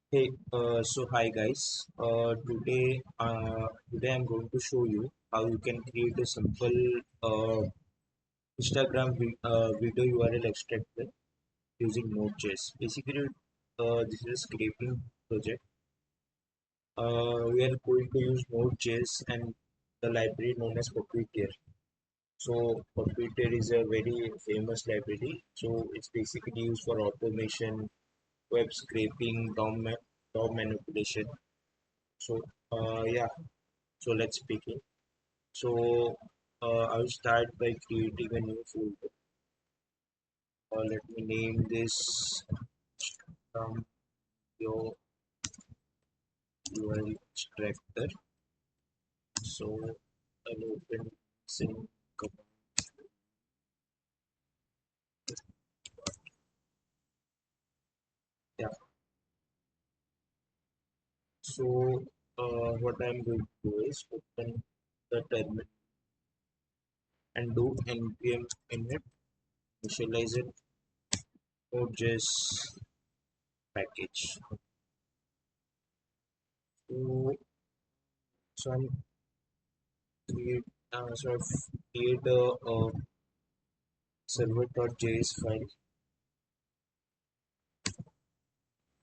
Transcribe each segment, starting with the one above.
So hi guys. Today I'm going to show you how you can create a simple video URL extractor using Node.js. Basically, this is a scraping project. We are going to use Node.js and the library known as Puppeteer. So Puppeteer is a very famous library. So it's basically used for automation, web scraping, DOM manipulation. So yeah, so let's begin. So I will start by creating a new folder. Let me name this um, your URL extractor. So I'll open sync command. Yeah. So what I'm going to do is open the terminal and do npm init initialize it Node.js package. So, so I'm create so I've create a server.js file.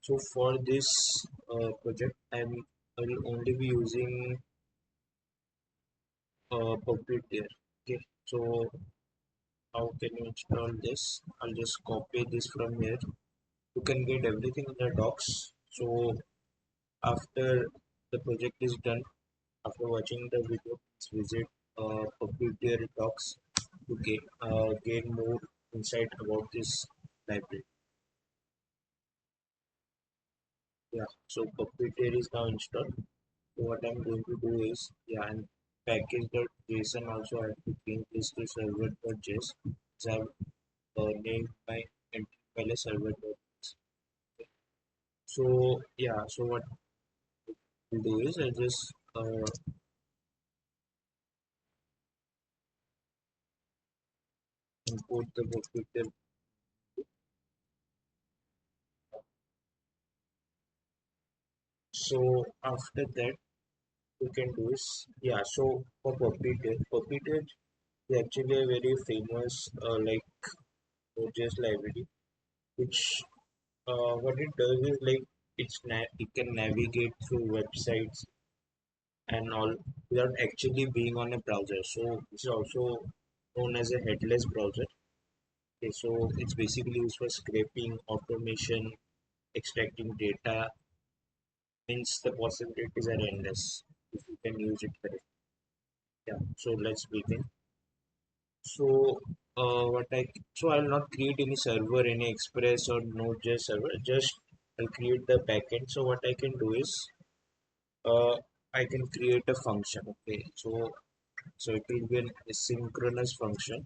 So for this project, I will only be using Puppeteer. Okay, so how can you install this? I'll just copy this from here. You can get everything in the docs. So after the project is done, after watching the video, please visit Puppeteer docs to gain more insight about this library. Yeah, so Puppeteer is now installed. So what I'm going to do is, yeah, and package.json also I have to change this to server.js. So I've named my entry file as server.js. So yeah, so what I'll do is I just import the Puppeteer. So after that, you can do is, yeah. So for Puppeteer is actually a very famous like Node.js library, which what it does is like it can navigate through websites and all without actually being on a browser. So this is also known as a headless browser. Okay, so it's basically used for scraping, automation, extracting data. Means the possibilities are endless if you can use it correctly. Yeah. So let's begin. So I'll not create any server, any Express or Node.js server. Just I'll create the backend. So what I can do is uh, I can create a function. Okay, so it will be an asynchronous function,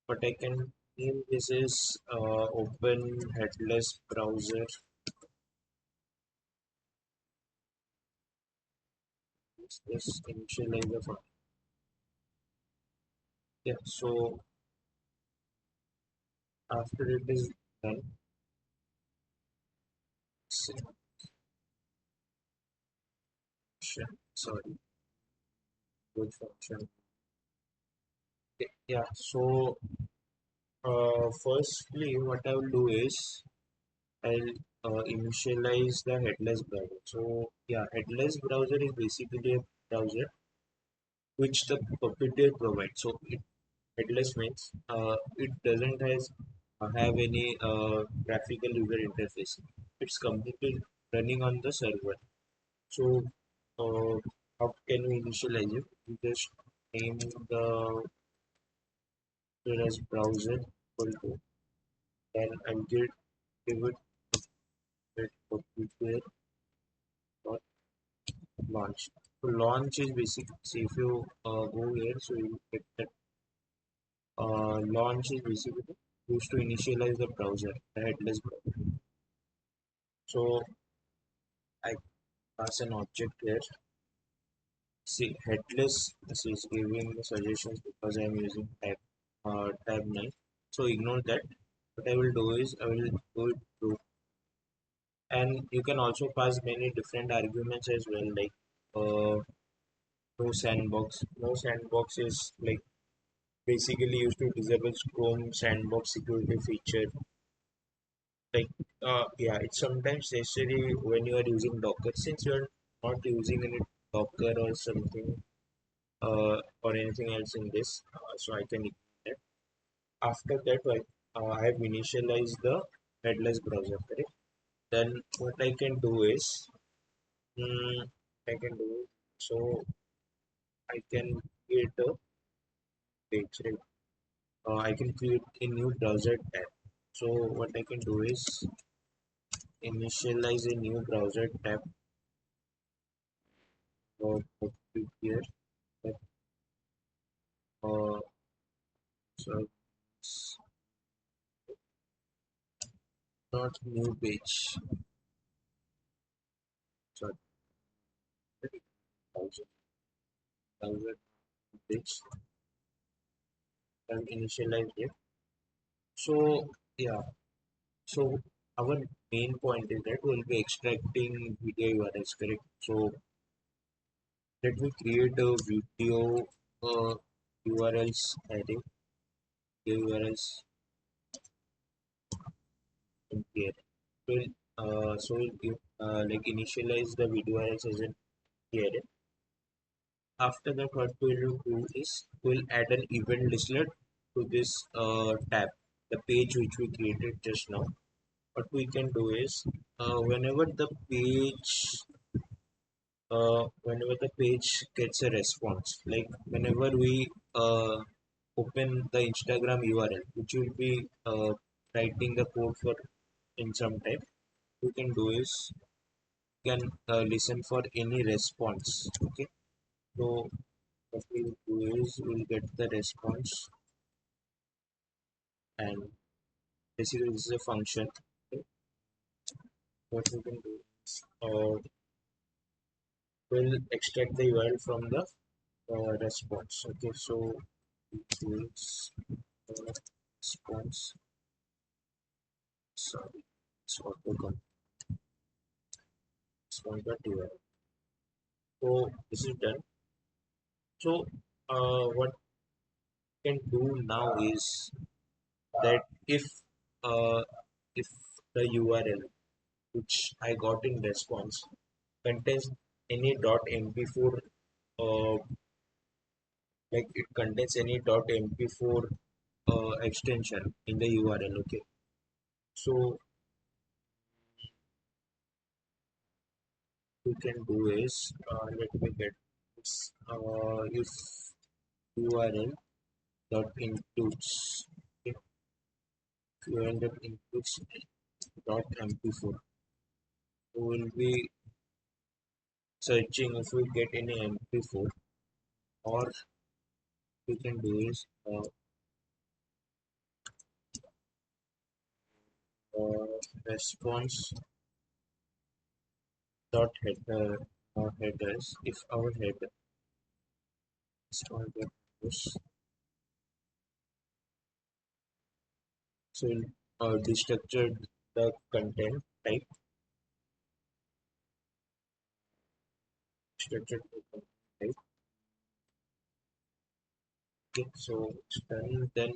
but I can name this is open headless browser. This initialize the function. Yeah, so after it is done, function, sorry, good function. Okay, yeah, so firstly, what I will do is I'll initialize the headless browser. So yeah, headless browser is basically a browser which the puppeteer provides. So headless means it doesn't have any graphical user interface. It's completely running on the server. So uh, how can we initialize it? We just name the as browser equal to, then I'll give it puppeteer dot launch. So launch is basic. See if you go here, so you get that launch is basically used to initialize the browser, the headless browser. So I pass an object here. See headless. This is giving the suggestions because I am using tab 9. So ignore that. What I will do is I will go to and you can also pass many different arguments as well, like uh, no sandbox. No sandbox is like basically used to disable Chrome sandbox security feature. Like yeah, it's sometimes necessary when you are using Docker, since you are not using any Docker or something or anything else in this. So I can ignore that. After that, I have initialized the headless browser, correct? Then what I can do is, I can do so I can create a page, right? I can create a new browser tab. So what I can do is initialize a new browser tab for here. Uh, so it's not new page. So browser page and initialize it. So yeah. So our main point is that we'll be extracting video URLs, correct? So let me create a video URLs array, video URLs in here. So like initialize the video URLs as an array. After that, what we'll do is we'll add an event listener to this tab, the page which we created just now. What we can do is whenever the page gets a response, like whenever we open the Instagram URL, which will be writing the code for in some time, we can do is can listen for any response. Okay, so what we will do is we'll get the response, and basically this is a function. Okay? What we can do is we'll extract the URL from the response. Okay, so equals response. Sorry, it's auto responder URL. So this is done. So what we can do now is that uh, if the URL which I got in response contains any .mp4 like it contains any .mp4 extension in the URL. Okay, so we can do is let me get this if URL dot includes if URL dot includes dot mp4, so we'll be searching if we get any mp4, or we can do is response dot header headers. If our header response dot headers, so destructured the content type, structured the content type. Okay, so it's done. Then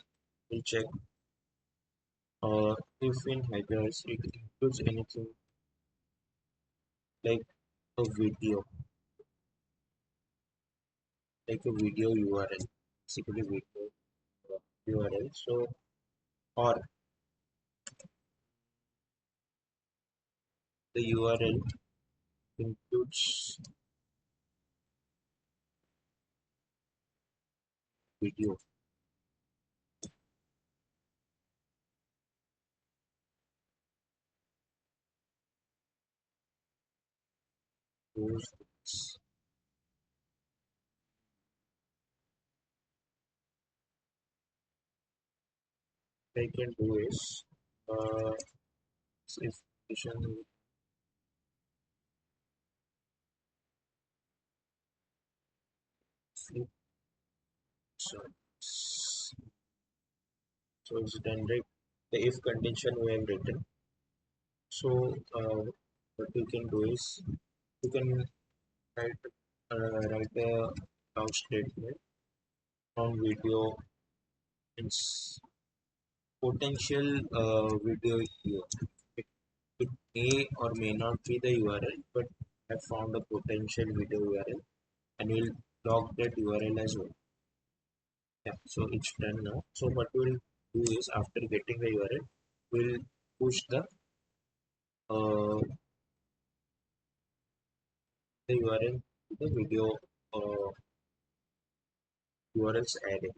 we check if in headers it includes anything like a video, like a video URL, basically video URL. So or the URL includes video. Those I can do is uh, if condition flip, so so it's done, right? The if condition we have written. So what you can do is you can write write a count statement on video ins potential video here. It, it may or may not be the URL, but I found a potential video URL and we'll log that URL as well. Yeah, so it's done now. So what we'll do is after getting the URL, we'll push uh, the URL to the video URLs array.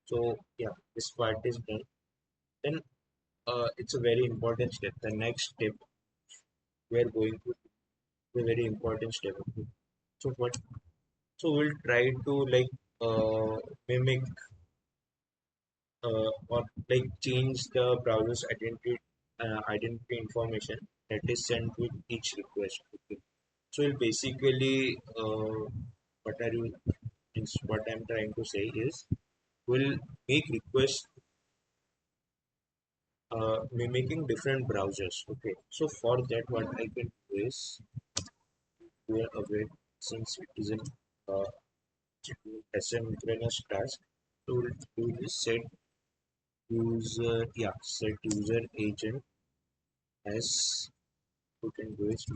So yeah, this part is done. Then it's a very important step. The next step we are going to a very important step. Okay. So what? So we'll try to like mimic or like change the browser's identity information that is sent with each request. Okay. So we'll basically what are you means what I'm trying to say is we'll make requests mimicking different browsers. Okay. So for that, what I can do is we are aware since it is an uh, asynchronous task. So we'll do this set user agent as you can do is uh,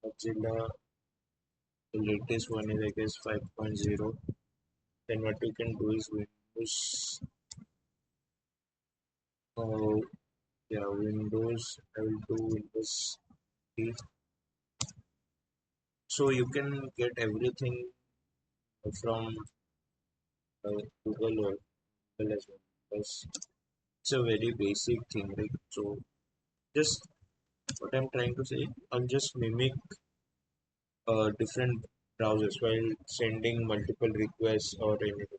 Mozilla the latest one is I guess 5.0. Then what you can do is uh, Windows I will do Windows 8. So you can get everything from Google or Google as well because it's a very basic thing, right? So just what I'm trying to say, I'll just mimic different browsers while sending multiple requests or anything.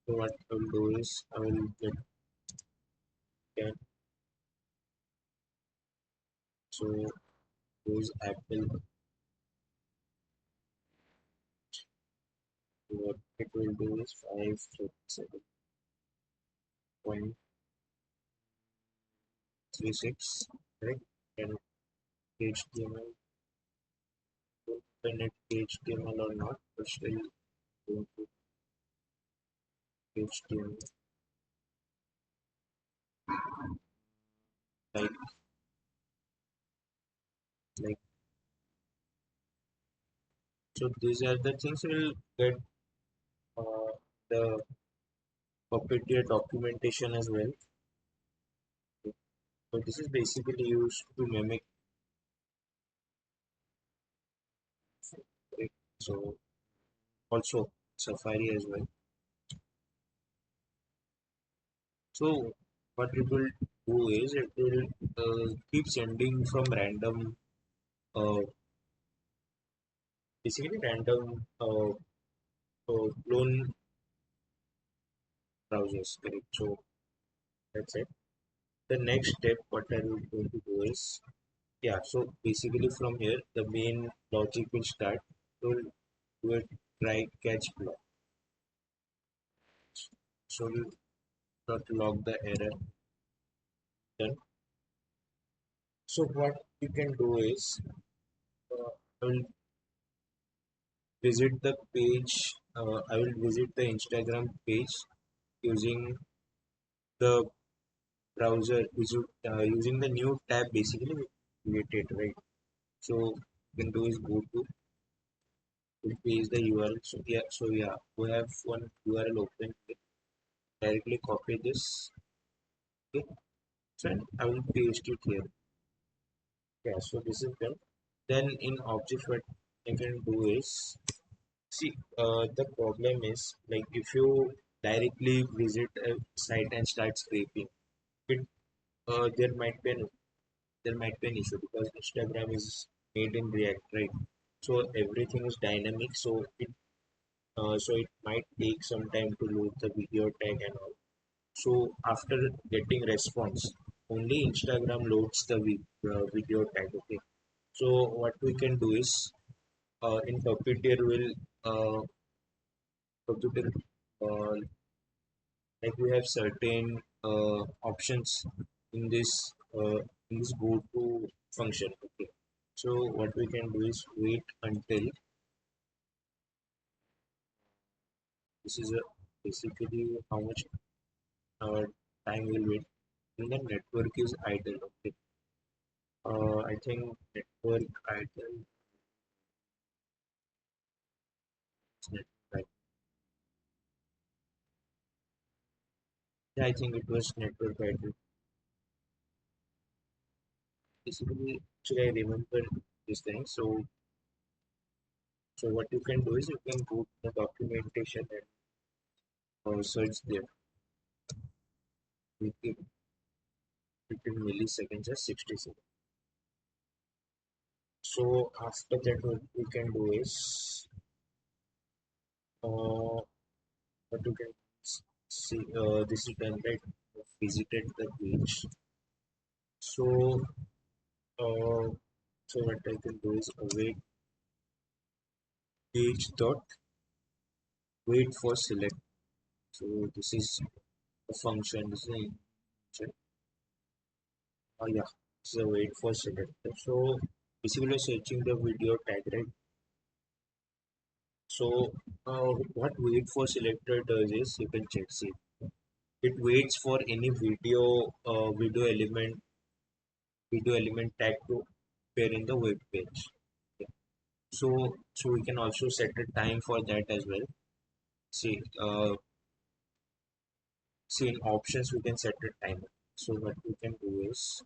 So what I will do is I will get can so use Apple. What it will do is 5.7.36, right? And HTML, open it HTML or not, but still going to HTML like like so these are the things we'll get uh, the Puppeteer documentation as well. So this is basically used to mimic it. So also Safari as well. So what it will do is it will keep sending from random, uh, basically random clone browsers. Correct. So that's it. The next step, what I'm going to do is yeah. So basically from here, the main logic will start. So we'll do a try catch block. So we'll not log the error. Done. So what you can do is I will visit the page. I will visit the Instagram page using the browser, using the new tab basically we created, right? So you can do is go to will paste the URL. So yeah, we have one URL open. Directly copy this. Okay, so I will paste it here. Yeah, so this is done. Then in object, what I can do is see, the problem is like if you directly visit a site and start scraping, it there might be an issue because Instagram is made in React, right? So everything is dynamic, so it might take some time to load the video tag and all. So after getting response, only Instagram loads the video tag. Okay. So what we can do is in Puppeteer will Puppeteer like we have certain options in this uh, go to function. Okay, so what we can do is wait until this is a basically how much uh, time will wait when the network is idle. Okay, I think network idle is network. Yeah, I think it was network idle. Basically, actually I remember this thing. So what you can do is you can go to the documentation and search there within 15 milliseconds or 60 seconds. So after that, what we can do is what you can see. This is done right. Visited the page. So uh, so what I can do is await page dot wait for select. So this is a function. This is a function. Yeah, this is a wait for select. So basically searching the video tag, right? So what wait for selector does is you can check. See, it waits for any video element tag to appear in the web page. Okay. So we can also set a time for that as well. See, see in options we can set a timer. So what we can do is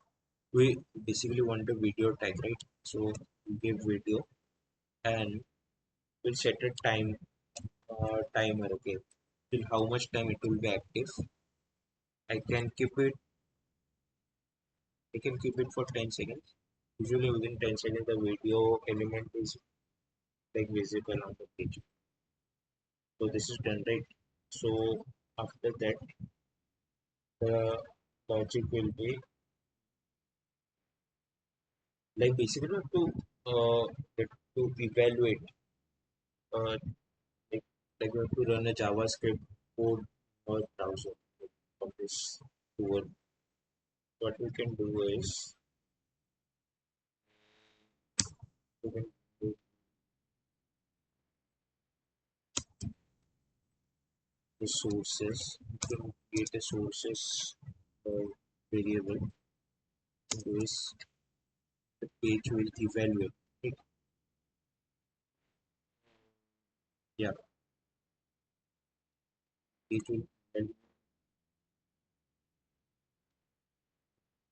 we basically want the video tag, right? So we give video and we'll set a timer. Okay, till how much time it will be active. I can keep it I can keep it for 10 seconds. Usually within 10 seconds the video element is like visible on the page. So this is done right. So after that the logic will be like basically to uh to evaluate uh like, like we have to run a JavaScript code or browser for this to work. What we can do is we can do the sources. We can create a sources variable. Is the page will evaluate. Right? Yeah, page will evaluate.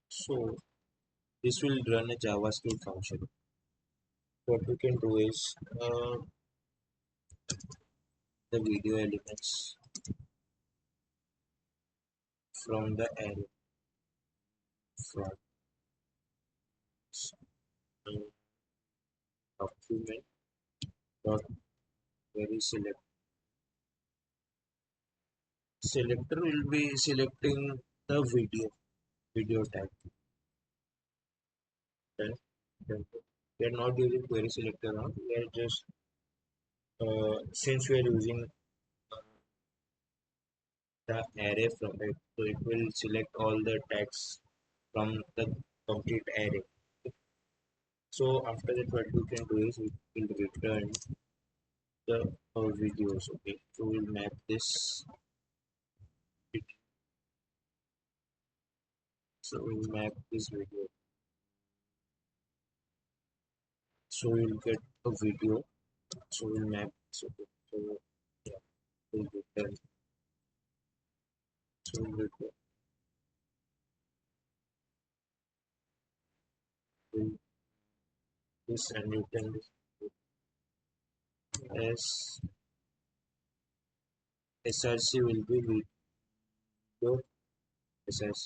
So this will run a JavaScript function. What we can do is the video elements from the array from uh, document dot very selector will be selecting the video type. Then, then we are not using query selector now. We are just since we are using the array from it, so it will select all the tags from the complete array. So after that, what we can do is we will return the videos. Okay, so we'll map this. So we'll map this video. So we'll get a video. So we'll map this. Okay, so yeah, we'll return. So we'll return we'll this and return this as src will be video src.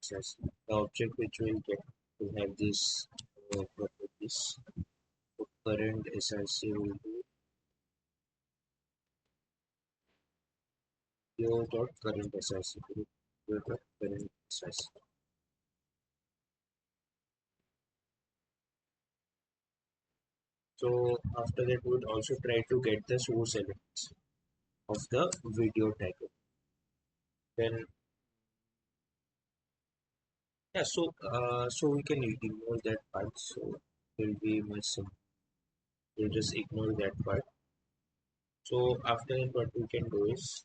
src. The object which we'll get will have this properties. So current src will be video dot current src. Video dot current src. So after that, we would also try to get the source elements. of the video tag. Then yeah, so we can ignore that part. So it will be much simple. We'll just ignore that part. So after that, what we can do is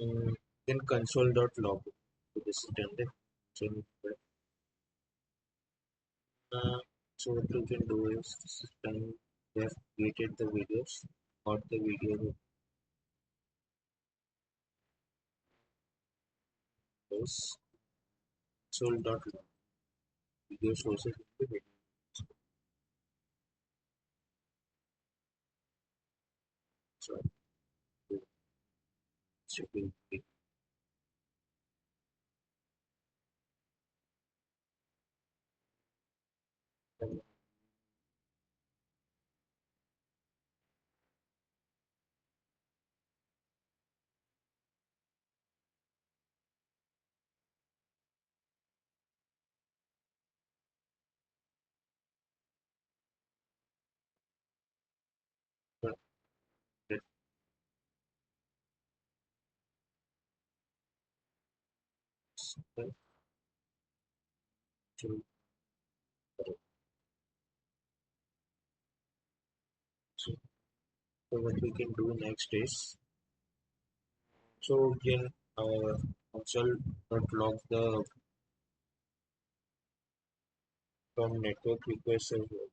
um, then console.log. So this is done. Then so what we can do is this is done. We have created the videos, got the video videos, console.log video sources into video. So should be that so so what we can do next is so we can console.log the from network request as well.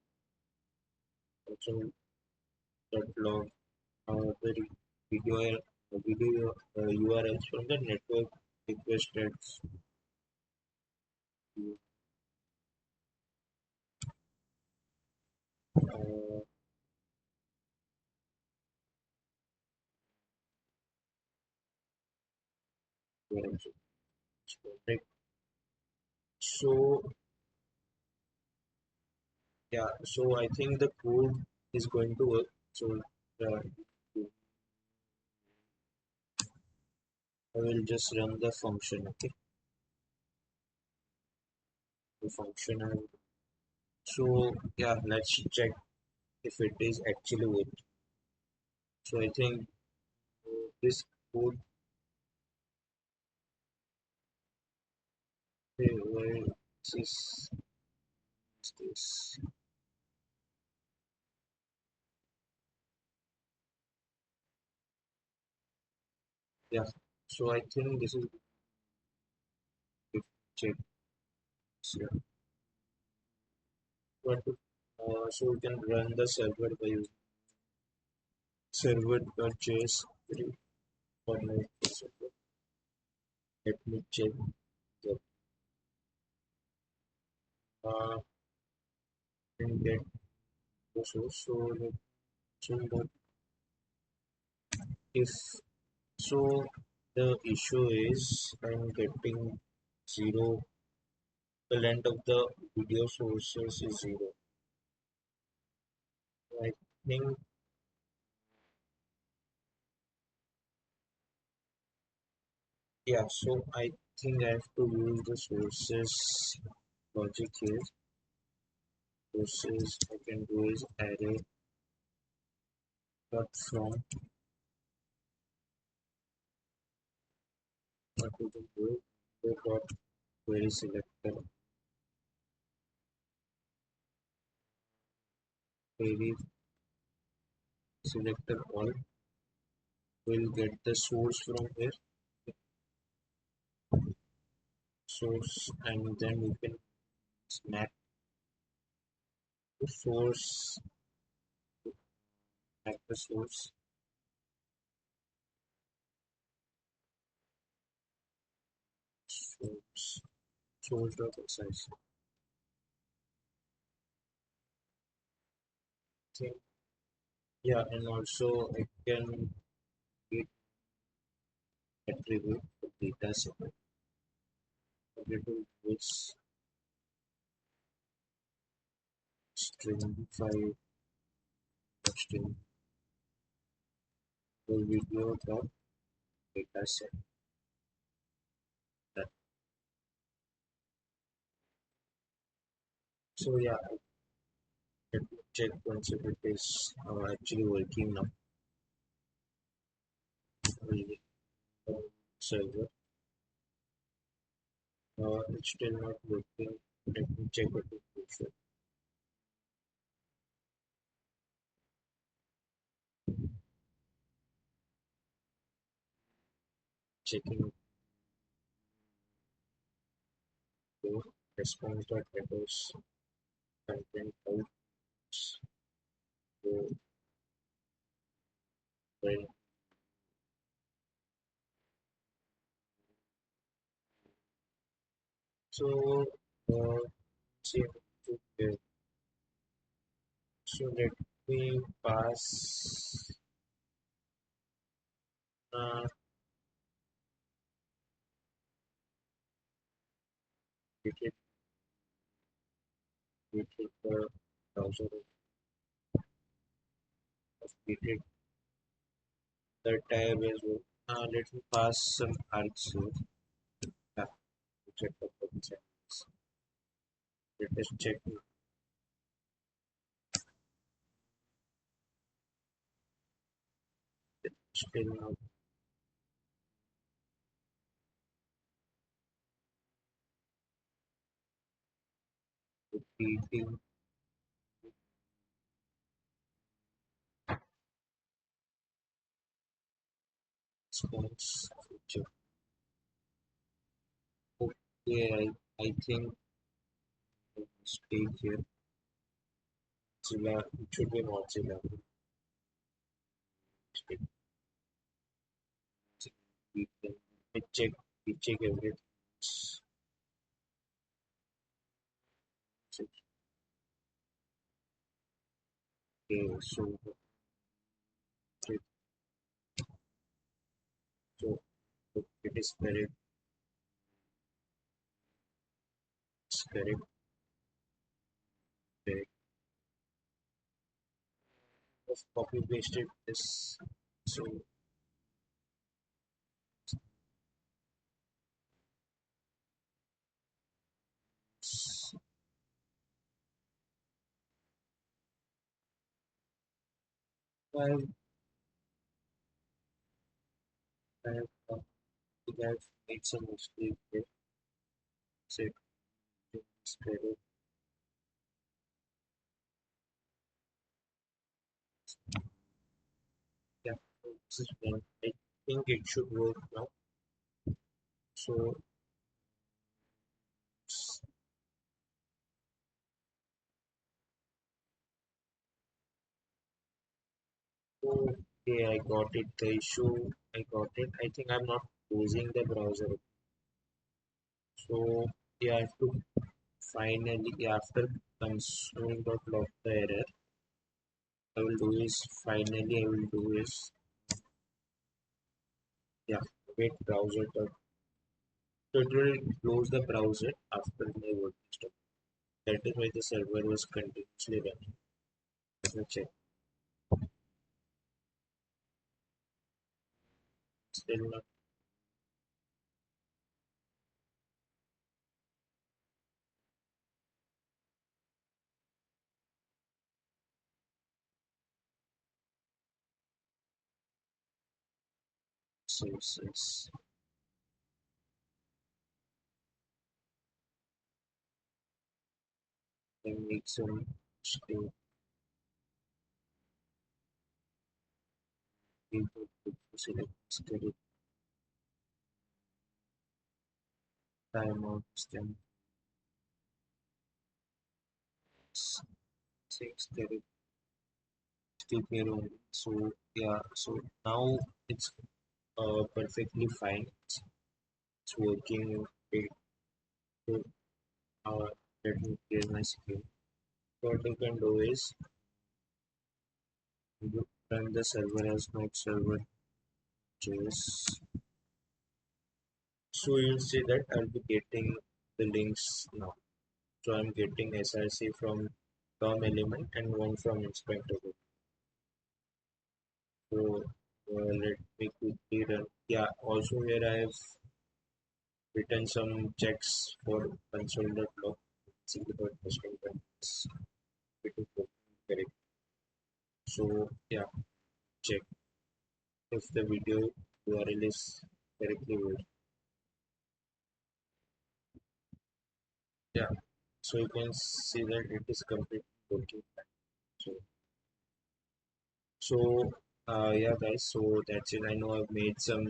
Console.log the video URLs from the network requested. Uh, right. So yeah, so I think the code is going to work. So uh, I will just run the function. Okay, the function. So yeah, let's check if it is actually working. So I think this code. Where is this? Yeah. So I think this is check. So, so we can run the server by using server.js for Node server. Let me check the and get the source. So let's check that if so the issue is I'm getting zero. The length of the video sources is zero. I think yeah. So I think I have to use the sources logic here. Sources I can do is array dot from what we can do dot query selector query selector all will get the source from here source and then we can map the source map the source source dot size. Okay. Yeah, and also I can get attribute the data set attribute is string file string the video dot data set that. So yeah, let me check once if it is actually working now. really server. It's still not working. Let me check it. Checking the response.headers content types. So, well, so see, so let me pass uh, it with the browser of the tab as well. Let me pass some args here. Yeah, check the percentages. Let us check still now repeating response feature. Okay, I think mistake here. Mozilla, it should be Mozilla. Mistake. We check, we check everything. Okay, so it is correct. It's correct. Correct. Just copy pasted this. So I I have, I think I've made some mistake here. So it's correct. Yeah, so this is one. I think it should work now. So, okay, I got it. The issue, I got it. I think I'm not using the browser. So, yeah, I have to finally, after consuming dot log the error, I will do is finally, I will do is, yeah, wait browser. So, it will close the browser after my work stop. That is why the server was continuously running. Let me check. Still not sources. I make some mistake. Input to select schedule timeout stem six schedule keep here only. So yeah, so now it's perfectly fine. It's working great. So let me clear my screen. What you can do is you run the server as node server JS. So you'll see that I'll be getting the links now. So I'm getting SRC from DOM element and one from inspector. So let me quickly run. Yeah, also here I have written some checks for console.log. Execute testing points. It is working correct. So yeah, check if the video URL is correctly used. Yeah. So you can see that it is completely working. So, yeah, guys. So that's it. I know I've made some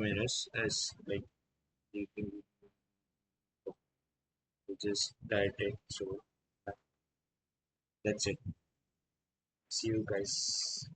errors as like you can just type it. So that's it. See you guys.